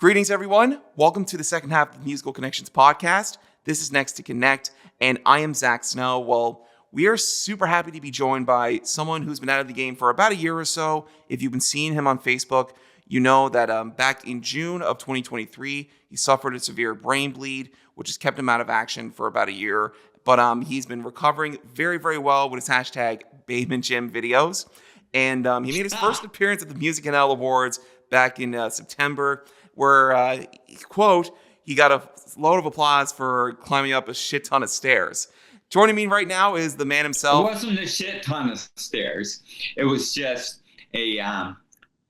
Greetings, everyone. Welcome to the second half of the Musical Connections podcast. This is Next to Connect, and I am Zach Snow. Well, we are super happy to be joined by someone who's been out of the game for about a year or so. If you've been seeing him on Facebook, you know that back in June of 2023, he suffered a severe brain bleed, which has kept him out of action for about a year. But he's been recovering very, very well with his hashtag Basement Gym videos. And he made his first appearance at the MusicalConnections Awards back in September, where, quote, he got a load of applause for climbing up a shit ton of stairs. Joining me right now is the man himself. It wasn't a shit ton of stairs. It was just a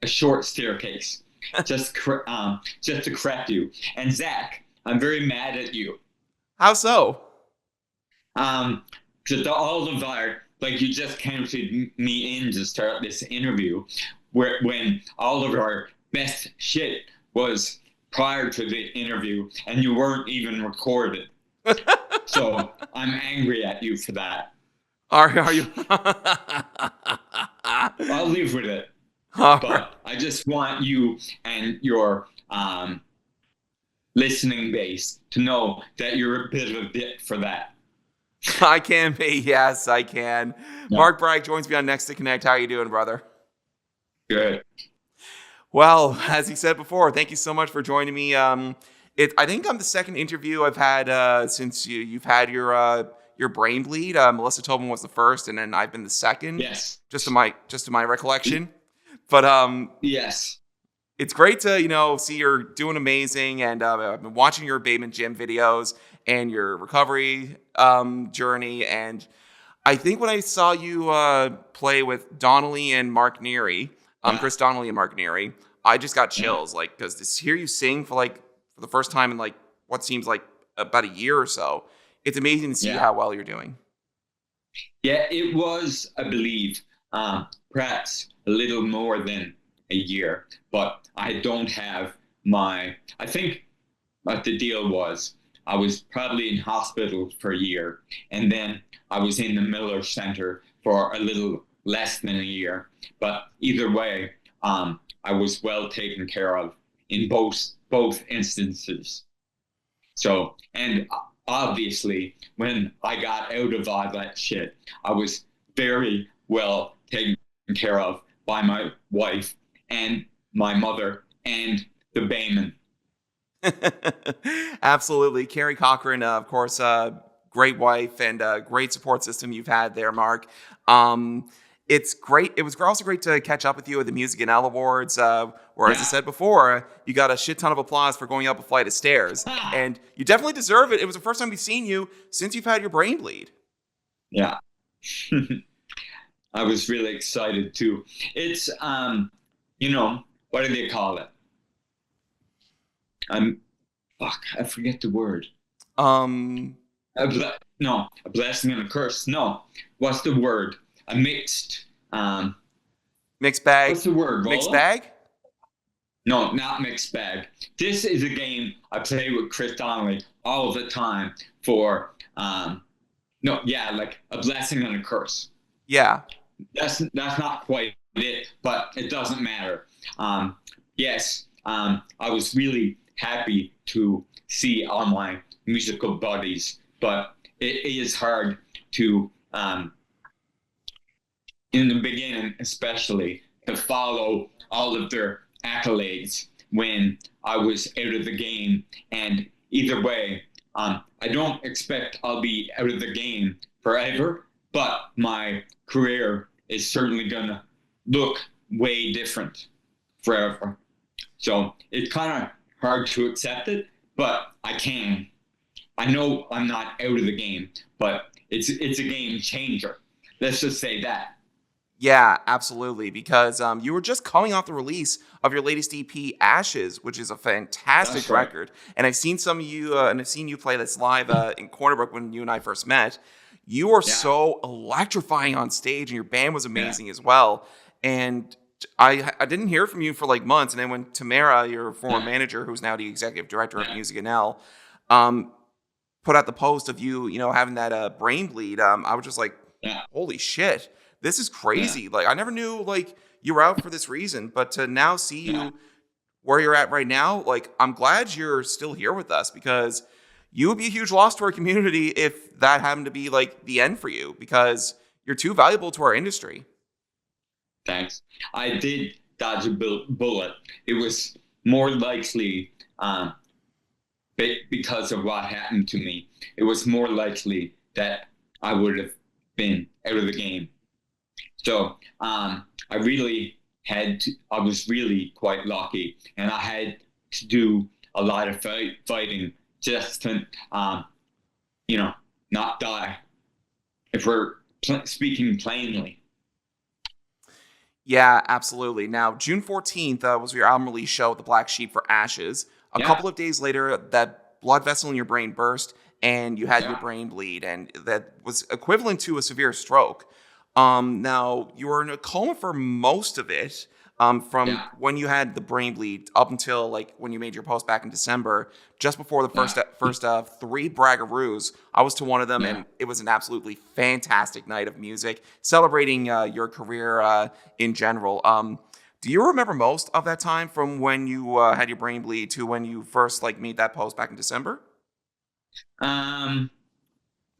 short staircase. just to correct you. And Zach, I'm very mad at you. How so? Because all of our, like, you just counted me in to start this interview, when all of our best shit was prior to the interview, and you weren't even recorded. So I'm angry at you for that. Are you? I'll leave with it. But I just want you and your listening base to know that you're a bit of a bit for that. I can be. Yes, I can. Yeah. Mark Bragg joins me on Next to Connect. How are you doing, brother? Good. Well, as he said before, thank you so much for joining me. I think I'm the second interview I've had since you've had your brain bleed. Melissa Tobin was the first, and then I've been the second. Yes. Just to my recollection. But yes, it's great to see you're doing amazing, and I've been watching your Basement Gym videos and your recovery journey, and I think when I saw you play with Donnelly and Mark Neary. Chris Donnelly and Mark Neary, I just got chills, because to hear you sing for the first time in what seems like about a year or so, it's amazing to see how well you're doing. Yeah, it was, I believe, perhaps a little more than a year, but I don't have I think what the deal was, I was probably in hospital for a year, and then I was in the Miller Center for a little less than a year. But either way, I was well taken care of in both instances. So, and obviously, when I got out of all that shit, I was very well taken care of by my wife and my mother and the Bayman. Absolutely. Carrie Cochran, of course, great wife and great support system you've had there, Mark. It's great. It was also great to catch up with you at the MusicalConnections Awards, where, as I said before, you got a shit ton of applause for going up a flight of stairs. And you definitely deserve it. It was the first time we've seen you since you've had your brain bleed. Yeah. I was really excited, too. It's, what do they call it? I forget the word. A blessing and a curse. No, what's the word? A mixed bag. What's the word? Mixed bag? No, not mixed bag. This is a game I play with Chris Donnelly all the time for like a blessing and a curse. Yeah. That's not quite it, but it doesn't matter. Yes, I was really happy to see all my musical buddies, but it is hard to in the beginning, especially, to follow all of their accolades when I was out of the game. And either way, I don't expect I'll be out of the game forever, but my career is certainly going to look way different forever. So it's kind of hard to accept it, but I can. I know I'm not out of the game, but it's a game changer. Let's just say that. Yeah, absolutely. Because you were just coming off the release of your latest EP, Ashes, which is a fantastic record. And I've seen some of you, and I've seen you play this live in Cornerbrook when you and I first met. You were so electrifying on stage, and your band was amazing as well. And I didn't hear from you for months. And then when Tamara, your former manager, who's now the executive director of MusicalConnections, put out the post of you, having that brain bleed, I was just like, holy shit. This is crazy. I never knew you were out for this reason, but to now see you where you're at right now, like, I'm glad you're still here with us, because you would be a huge loss to our community if that happened to be like the end for you, because you're too valuable to our industry. Thanks. I did dodge a bullet. It was more likely because of what happened to me. It was more likely that I would have been out of the game. So I was really quite lucky, and I had to do a lot of fighting just to, not die, if we're speaking plainly. Yeah, absolutely. Now, June 14th was your album release show, The Black Sheep for Ashes. A Yeah, couple of days later, that blood vessel in your brain burst and you had your yeah, brain bleed, and that was equivalent to a severe stroke. Now, you were in a coma for most of it, from yeah, when you had the brain bleed up until like when you made your post back in December, just before the yeah, first of three Braggaroos. I was to one of them, yeah. and it was an absolutely fantastic night of music, celebrating your career in general. Do you remember most of that time from when you had your brain bleed to when you first like made that post back in December? Um,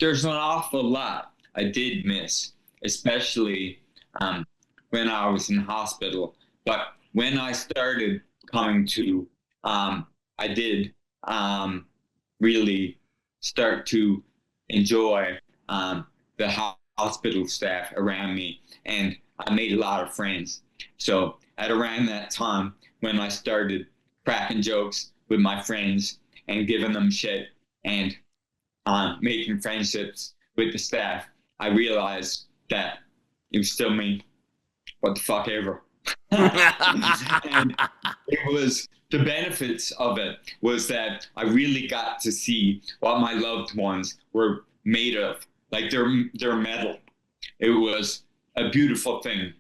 there's an awful lot I did miss, especially um, when I was in hospital. But when I started coming to, I did really start to enjoy the hospital staff around me, and I made a lot of friends. So at around that time, when I started cracking jokes with my friends and giving them shit and making friendships with the staff, I realized that it was still me. What the fuck ever. And it was the benefits of it was that I really got to see what my loved ones were made of, like their metal. It was a beautiful thing,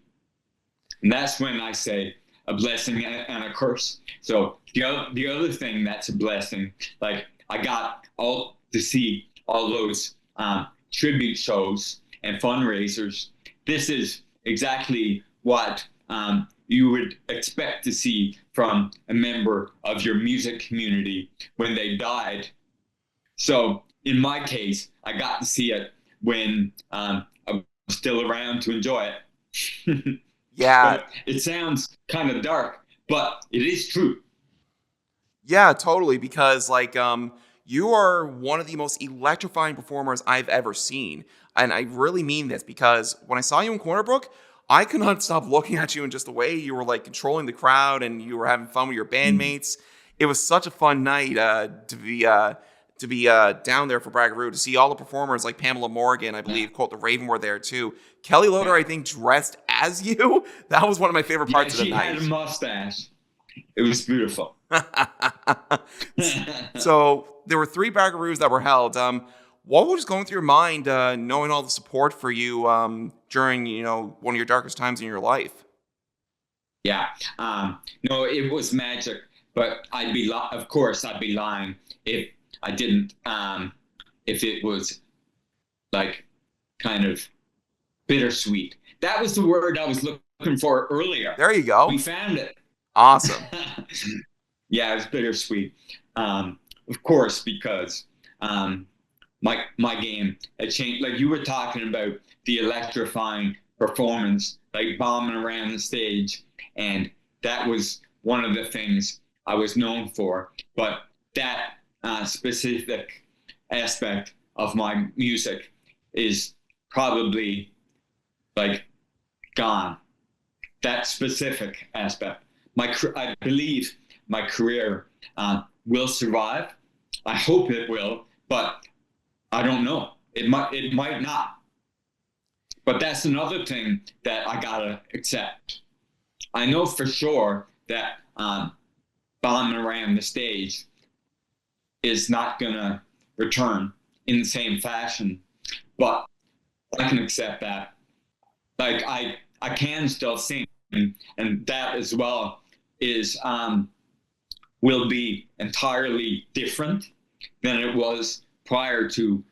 and that's when I say a blessing and a curse. So the other thing that's a blessing, like I got all to see all those tribute shows and fundraisers. This is exactly what you would expect to see from a member of your music community when they died. So in my case, I got to see it when I was still around to enjoy it. Yeah, But it sounds kind of dark, but it is true. yeah, totally. Because you are one of the most electrifying performers I've ever seen, and I really mean this, because when I saw you in Cornerbrook, I could not stop looking at you in just the way you were like controlling the crowd and you were having fun with your bandmates. It was such a fun night to be down there for Braggaroo, to see all the performers like Pamela Morgan, I Yeah, believe, Colt the Raven were there too. Kelly Loader, yeah, I think, dressed as you. That was one of my favorite yeah. parts of the She had a night. mustache. It was beautiful. So there were three Braggaroos that were held. What was going through your mind, knowing all the support for you during one of your darkest times in your life? Yeah. No, it was magic, but of course, I'd be lying if I didn't, if it was like kind of bittersweet. That was the word I was looking for earlier. There you We go. found it. Awesome. Yeah, it was bittersweet. Of course, because um, my game had changed. Like you were talking about the electrifying performance, like bombing around the stage, and that was one of the things I was known for. But that specific aspect of my music is probably like gone. That specific aspect. I believe my career will survive. I hope it will, but I don't know. It might not. But that's another thing that I gotta accept. I know for sure that bombing around the stage is not gonna return in the same fashion, but I can accept that. Like I can still sing, and that as well is will be entirely different than it was prior to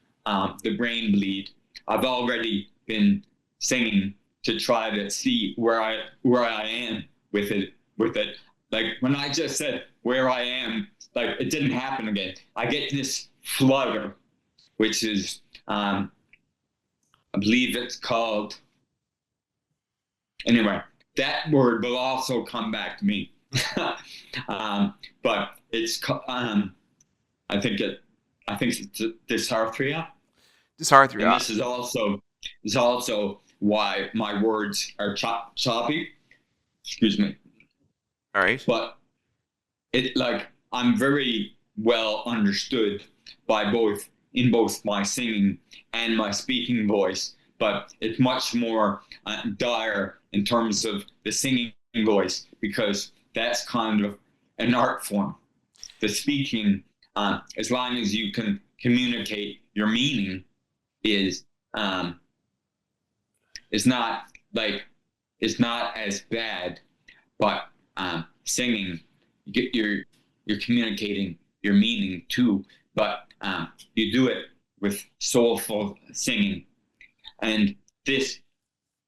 the brain bleed. I've already been singing to try to see where I am with it. like when I just said where I am, like it didn't happen again. I get this flutter, which is, I believe it's called, anyway, that word will also come back to me. But it's, I think it's dysarthria. And Dysarthria. this is also why my words are choppy. Excuse me. All right. But it, like, I'm very well understood by both my singing and my speaking voice, but it's much more dire in terms of the singing voice, because that's kind of an art form. The speaking, as long as you can communicate your meaning, is is not like is not as bad, but singing, you're communicating your meaning too, but you do it with soulful singing. And this,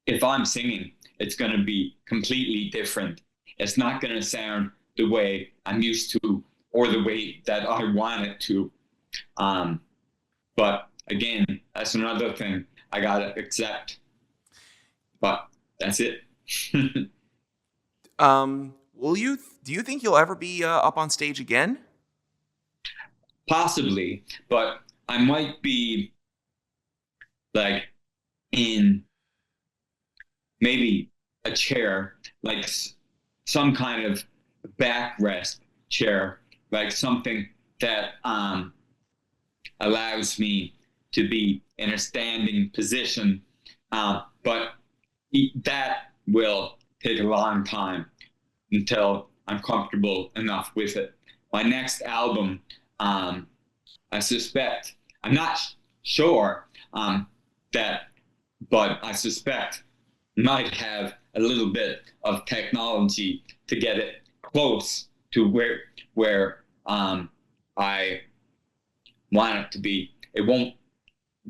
if I'm singing, it's going to be completely different. It's not going to sound the way I'm used to or the way that I want it to. But again, that's another thing I got to accept. But that's it. Do you think you'll ever be up on stage again? Possibly, but I might be like in maybe a chair, like some kind of backrest chair, like something that allows me to be in a standing position. But that will take a long time until I'm comfortable enough with it. My next album, I suspect, I'm not sure that, but I suspect might have a little bit of technology to get it close to where I want it to be. It won't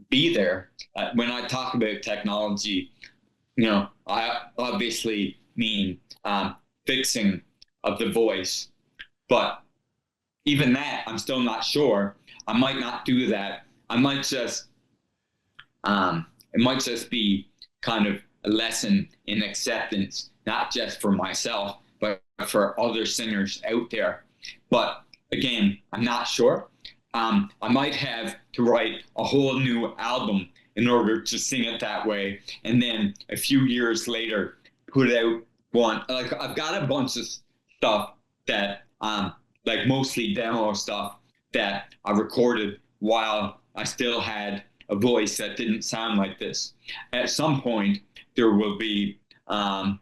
be there. When I talk about technology, I obviously mean fixing of the voice, but even that, I'm still not sure. I might not do that. I might just, it might just be kind of a lesson in acceptance, not just for myself, but for other singers out there. But again, I'm not sure. I might have to write a whole new album in order to sing it that way, and then a few years later, put out one. Like, I've got a bunch of stuff that, like mostly demo stuff that I recorded while I still had a voice that didn't sound like this. At some point, there will be a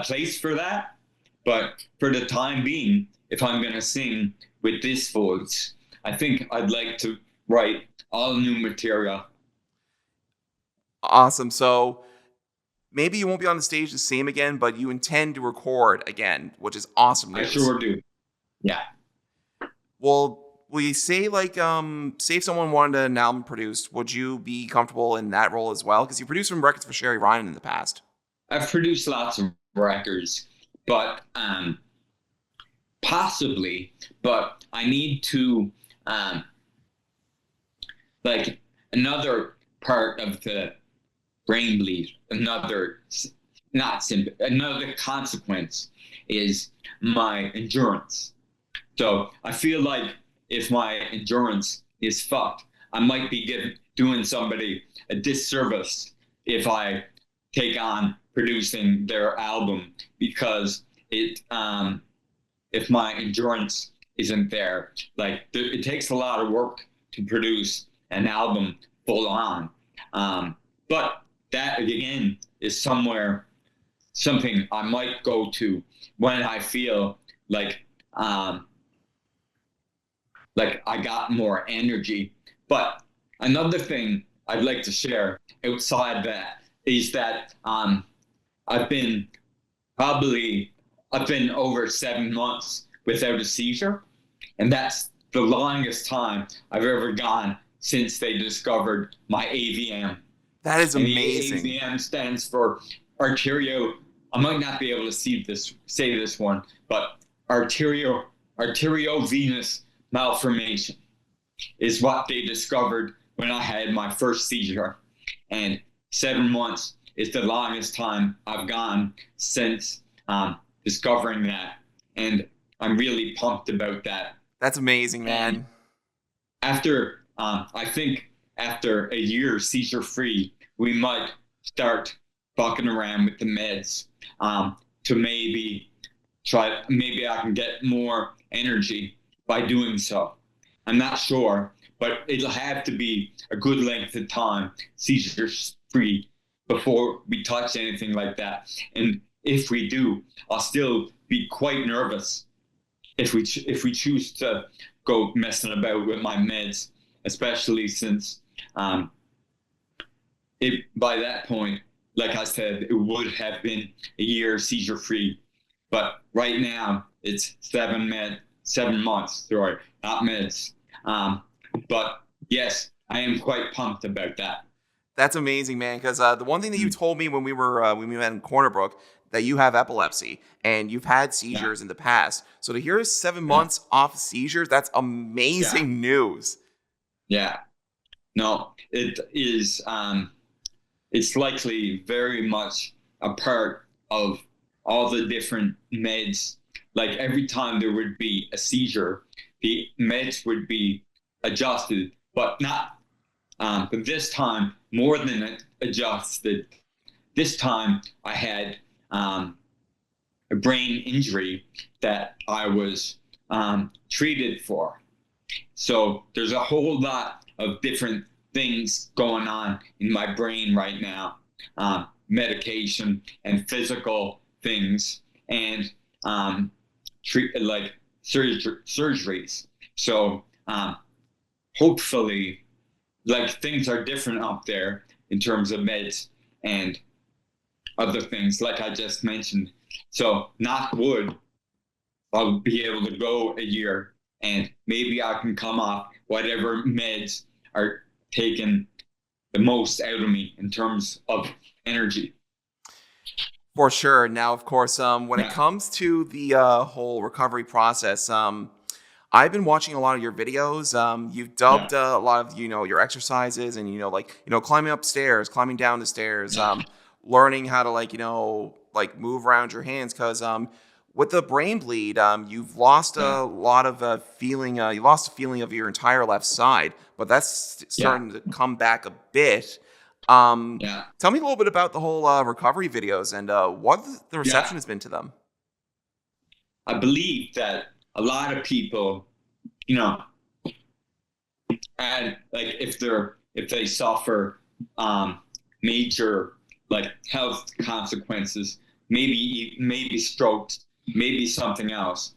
place for that. But for the time being, if I'm going to sing with this voice, I think I'd like to write all new material. Awesome. So maybe you won't be on the stage the same again, but you intend to record again, which is awesome news. I sure do. Yeah. Well, will you say say if someone wanted an album produced, would you be comfortable in that role as well? Because you produced some records for Sherry Ryan in the past. I've produced lots of records, but possibly, but I need to like another part of the brain bleed, another consequence is my endurance. So I feel like if my endurance is fucked, I might be doing somebody a disservice if I take on producing their album, because if my endurance isn't there, like it takes a lot of work to produce an album full on. But that again is something I might go to when I feel like I got more energy. But another thing I'd like to share outside that is that I've been over 7 months without a seizure, and that's the longest time I've ever gone since they discovered my AVM. That is and amazing. The AVM stands for I might not be able to say this one, but arteriovenous malformation is what they discovered when I had my first seizure. And 7 months is the longest time I've gone since discovering that. And I'm really pumped about that. That's amazing, man. And I think after a year seizure free, we might start fucking around with the meds to maybe I can get more energy by doing so. I'm not sure, but it'll have to be a good length of time seizure free before we touch anything like that. And if we do, I'll still be quite nervous if we choose to go messing about with my meds, especially since by that point, like I said, it would have been a year seizure free, but right now it's 7 months, sorry, not meds. But yes, I am quite pumped about that. That's amazing, man. Because the one thing that you told me when we met in Corner Brook, that you have epilepsy and you've had seizures in the past. So to hear 7 months off seizures, that's amazing news. Yeah. No, it is. It's likely very much a part of all the different meds. Like every time there would be a seizure, the meds would be adjusted, but not. But this time, more than adjusted. This time, I had a brain injury that I was treated for. So there's a whole lot of different things going on in my brain right now, medication and physical things, and surgeries. So hopefully, like things are different up there in terms of meds and other things, like I just mentioned. So knock wood, I'll be able to go a year and maybe I can come off whatever meds are taking the most out of me in terms of energy. For sure. Now, of course, when it comes to the whole recovery process, I've been watching a lot of your videos. You've dubbed a lot of, your exercises and, climbing upstairs, climbing down the stairs, learning how to move around your hands. Cause, with the brain bleed, you've lost a lot of feeling. You lost a feeling of your entire left side, but that's starting to come back a bit. Tell me a little bit about the whole recovery videos and what the reception has been to them. I believe that a lot of people, and like if they suffer major health consequences, maybe strokes, maybe something else,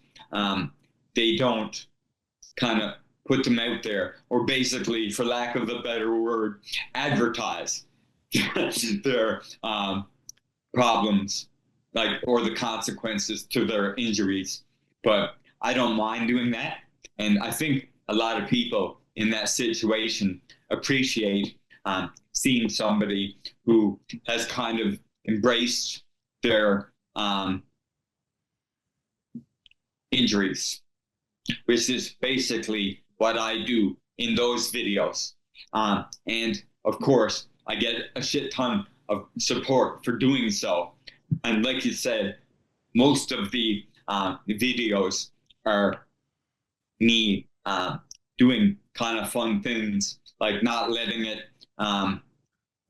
they don't kind of put them out there, or basically, for lack of a better word, advertise their problems, or the consequences to their injuries. But I don't mind doing that. And I think a lot of people in that situation appreciate seeing somebody who has kind of embraced their injuries, which is basically what I do in those videos. And of course, I get a shit ton of support for doing so. And like you said, most of the videos are me doing kind of fun things, like not letting it,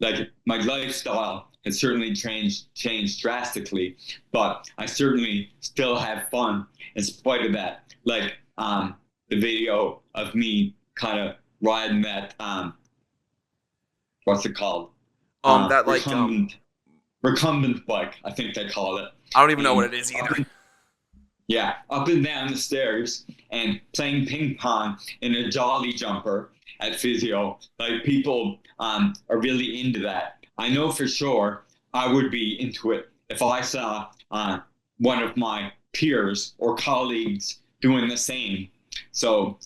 like my lifestyle has certainly changed drastically, but I certainly still have fun in spite of that. Like the video of me kind of riding that, what's it called? Recumbent bike, I think they call it. I don't even know what it is either. Up and down the stairs and playing ping pong in a jolly jumper at physio. Like people are really into that. I know for sure I would be into it if I saw one of my peers or colleagues doing the same. So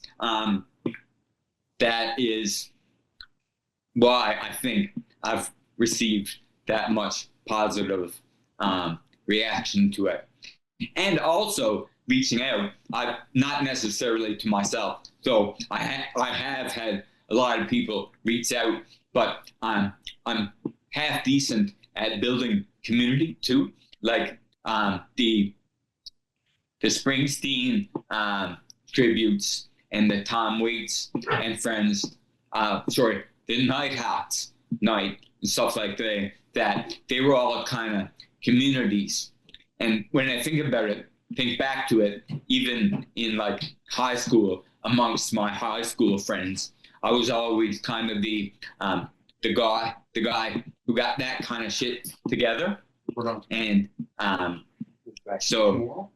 that is why I think I've received that much positive reaction to it. And also reaching out, not necessarily to myself. So I have had a lot of people reach out, but I'm half decent at building community too. Like the Springsteen tributes and the Tom Waits and Friends, the Nighthawks night and stuff like that. They were all kind of communities. And when I think about it, think back to it, even in like high school, amongst my high school friends, I was always kind of the guy who got that kind of shit together. And so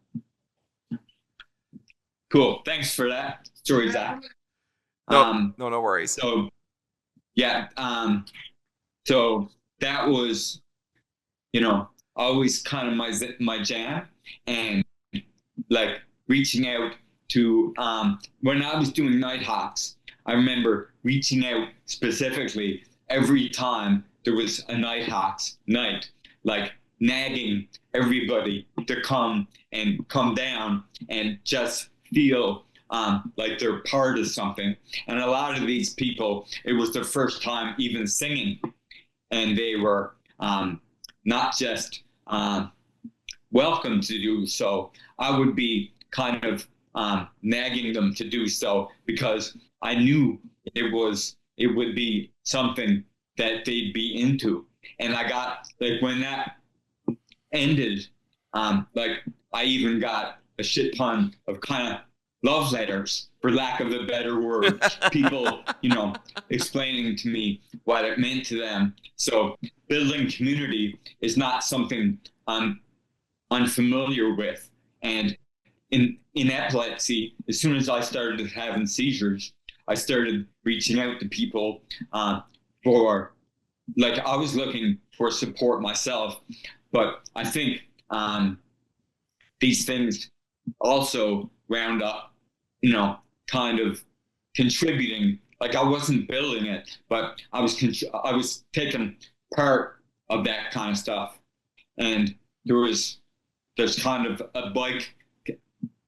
cool. Thanks for that story, Zach. No worries. So yeah, so that was, always kind of my jam, and like reaching out to when I was doing Nighthawks, I remember reaching out specifically every time there was a Nighthawks night, like nagging everybody to come down and just feel like they're part of something. And a lot of these people, it was their first time even singing, and they were not just welcome to do so. I would be kind of nagging them to do so because I knew it would be something that they'd be into. And I got, like, when that ended, like, I even got a shit ton of kind of love letters, for lack of a better word. People, explaining to me what it meant to them. So building community is not something I'm unfamiliar with. And in epilepsy, as soon as I started having seizures, I started reaching out to people for, like, I was looking for support myself, but I think these things also round up, kind of contributing. Like, I wasn't building it, but I was taking part of that kind of stuff. And there's kind of a bike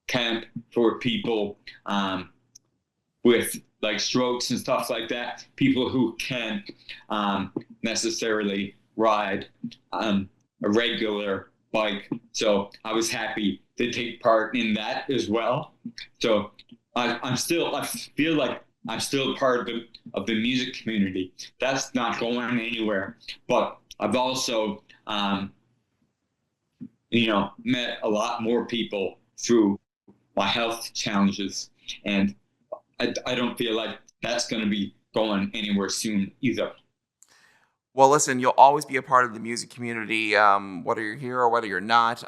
camp for people with like strokes and stuff like that, people who can't necessarily ride a regular bike. So I was happy to take part in that as well. So I feel like I'm still part of the music community. That's not going anywhere. But I've also, met a lot more people through my health challenges, and I don't feel like that's going to be going anywhere soon either. Well, listen, you'll always be a part of the music community, whether you're here or whether you're not.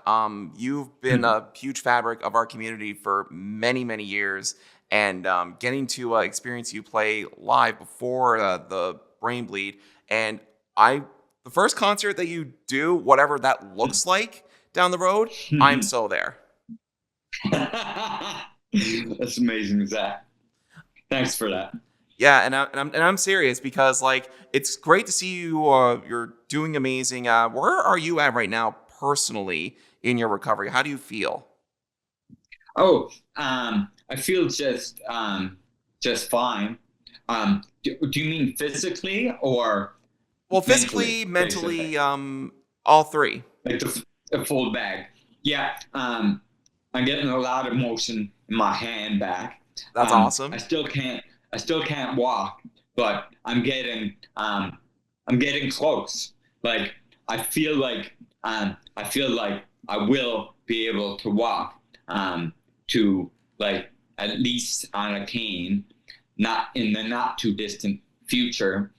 You've been a huge fabric of our community for many, many years, and getting to experience you play live before the brain bleed, and the first concert that you do, whatever that looks like down the road, I'm so there. That's amazing, Zach. Thanks for that. Yeah, and I'm serious because, like, it's great to see you. You're doing amazing. Where are you at right now, personally, in your recovery? How do you feel? Oh, I feel just fine. Do you mean physically or? Well, physically, mentally, all three. Like the full bag. Yeah. I'm getting a lot of motion in my hand back. That's awesome. I still can't walk, but I'm getting close. Like, I feel like I will be able to walk to, like, at least on a cane, not in the not too distant future,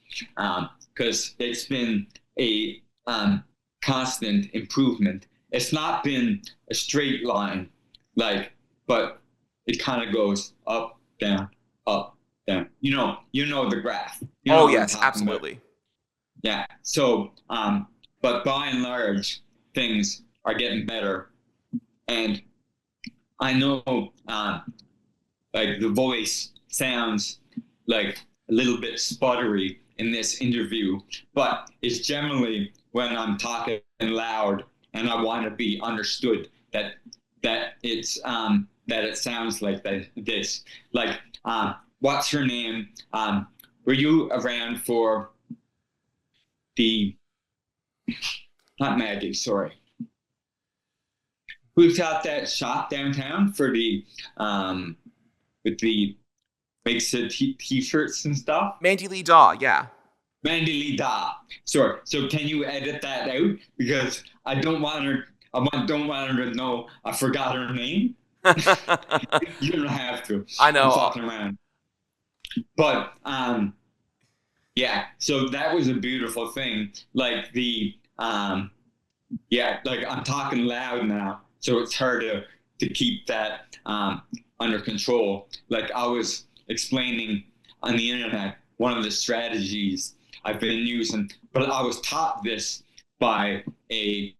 because it's been a constant improvement. It's not been a straight line, but it kind of goes up, down, up, down. You know the graph. Oh yes, absolutely. About. Yeah. So, but by and large, things are getting better, and I know, like, the voice sounds like a little bit sputtery in this interview, but it's generally when I'm talking loud and I want to be understood that it's that it sounds like this. Like, what's her name? Were you around for the, not Maggie, sorry. Who's got that shop downtown for the with the makes the t-shirts and stuff? Mandy Lee Daw, yeah. Mandy Lee Da. Sorry. So can you edit that out? Because I don't want her. Don't want her to know I forgot her name. You don't have to. I know. I'm fucking around. But yeah. So that was a beautiful thing. Like yeah. Like I'm talking loud now, so it's hard to keep that under control. Like I was explaining on the internet, one of the strategies I've been using, but I was taught this by a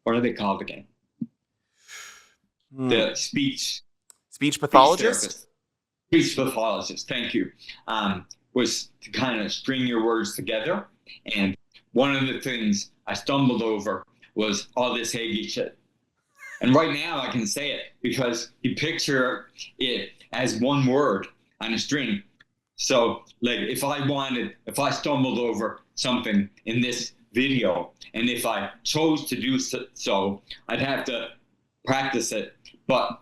what are they called again? The speech pathologist. Speech pathologist. Thank you. Was to kind of string your words together, and one of the things I stumbled over was all this Hagee shit. And right now I can say it because you picture it as one word on a string. So like if I stumbled over something in this video, and if I chose to do so, I'd have to practice it. But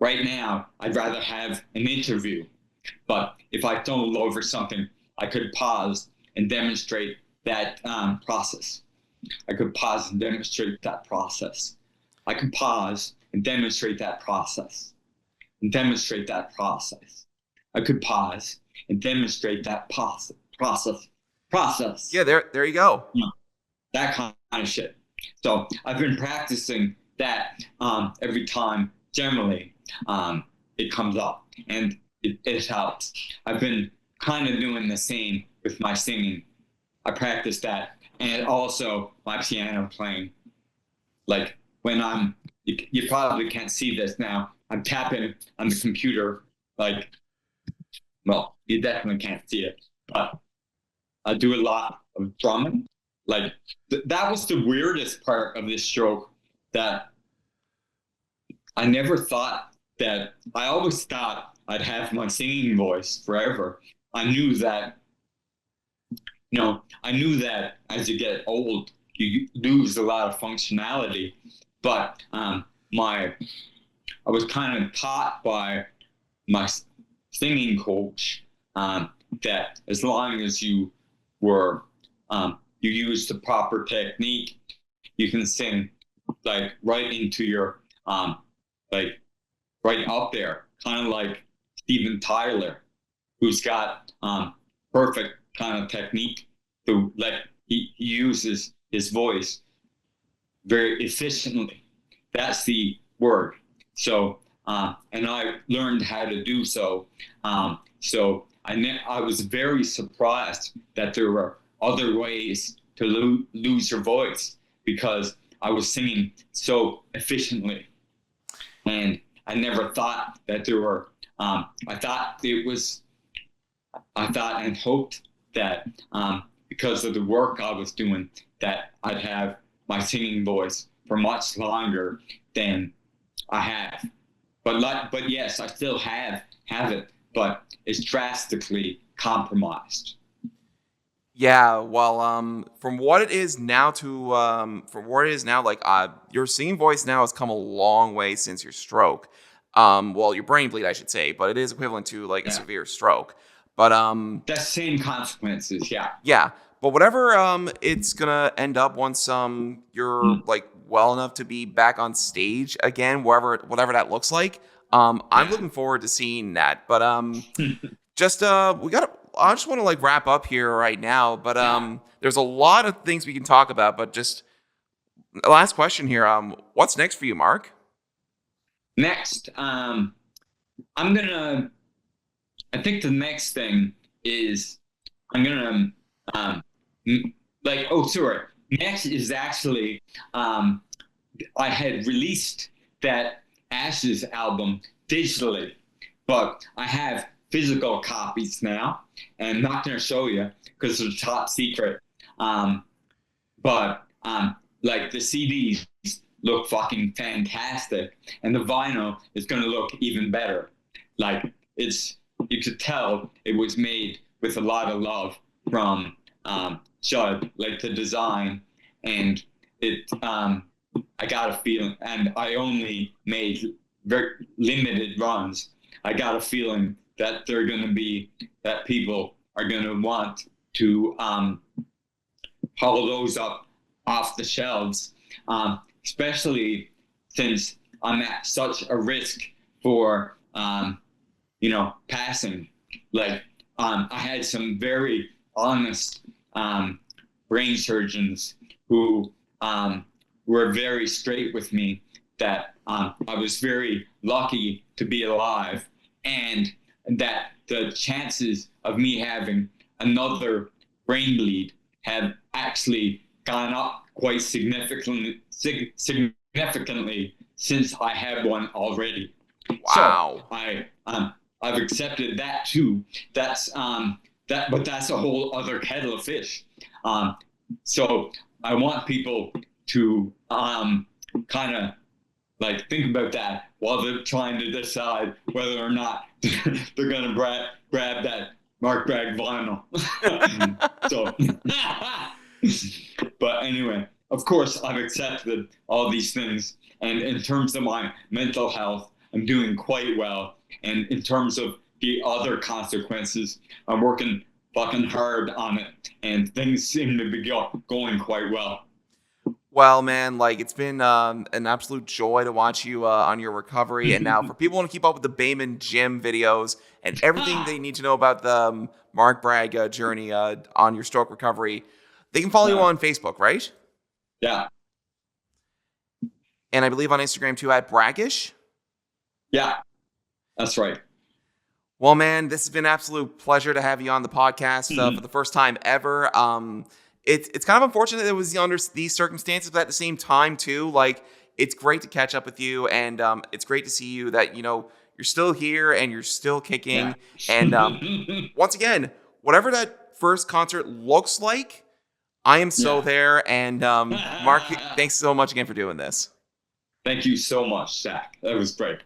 right now, I'd rather have an interview. But if I stumbled over something, I could pause and demonstrate that process. I could pause and demonstrate that process. I could pause and demonstrate that process. And demonstrate that process. I could pause and demonstrate that process. Yeah, there you go. You know, that kind of shit. So I've been practicing that every time. Generally, it comes up, and it helps. I've been kind of doing the same with my singing. I practice that, and also my piano playing. Like when you probably can't see this now. I'm tapping on the computer, like, well, you definitely can't see it, but I do a lot of drumming. Like that was the weirdest part of this stroke, that I never thought that. I always thought I'd have my singing voice forever. I knew that, as you get old, you lose a lot of functionality. But I was kind of taught by my singing coach that as long as you use the proper technique, you can sing like right into your like right up there, kind of like Steven Tyler, who's got perfect kind of technique to he uses his voice very efficiently. That's the word. So, and I learned how to do so. So I was very surprised that there were other ways to lose your voice, because I was singing so efficiently. And I never thought that there were, I thought and hoped that because of the work I was doing, that I'd have my singing voice for much longer than I have. But yes, I still have it, but it's drastically compromised. Yeah, well, from what it is now, like your singing voice now has come a long way since your stroke. Well, your brain bleed, I should say, but it is equivalent to like a severe stroke. But that's same consequences, yeah. Yeah, but whatever it's gonna end up once you're like well enough to be back on stage again, whatever that looks like. I'm looking forward to seeing that. But I just want to like wrap up here right now, but there's a lot of things we can talk about, but just last question here. What's next for you, Mark? Next, I think the next thing is next is actually, I had released that Ashes album digitally, but I have physical copies now, and I'm not going to show you because they're top secret. But like the CDs look fucking fantastic, and the vinyl is going to look even better. Like you could tell it was made with a lot of love from Judd, like the design, and it. I got a feeling, and I only made very limited runs. I got a feeling that that people are going to want to haul those up off the shelves, especially since I'm at such a risk for, passing. Like, I had some very honest brain surgeons who were very straight with me that I was very lucky to be alive, and that the chances of me having another brain bleed have actually gone up quite significantly since I had one already. Wow. So I've accepted that too. But that's a whole other kettle of fish. So I want people to kind of like think about that while they're trying to decide whether or not they're gonna grab that Mark Bragg vinyl. So, but anyway, of course, I've accepted all these things, and in terms of my mental health, I'm doing quite well. And in terms of the other consequences, I'm working fucking hard on it, and things seem to be going quite well. Well, man, like it's been an absolute joy to watch you on your recovery. And now for people who want to keep up with the Bayman Gym videos and everything they need to know about the Mark Bragg journey on your stroke recovery, they can follow you on Facebook, right? Yeah. And I believe on Instagram too at Braggish. Yeah, that's right. Well, man, this has been an absolute pleasure to have you on the podcast for the first time ever. It's kind of unfortunate that it was under these circumstances, but at the same time, too, like, it's great to catch up with you, and it's great to see you that, you're still here and you're still kicking. Yeah. And once again, whatever that first concert looks like, I am so there. And Mark, thanks so much again for doing this. Thank you so much, Zach. That was great.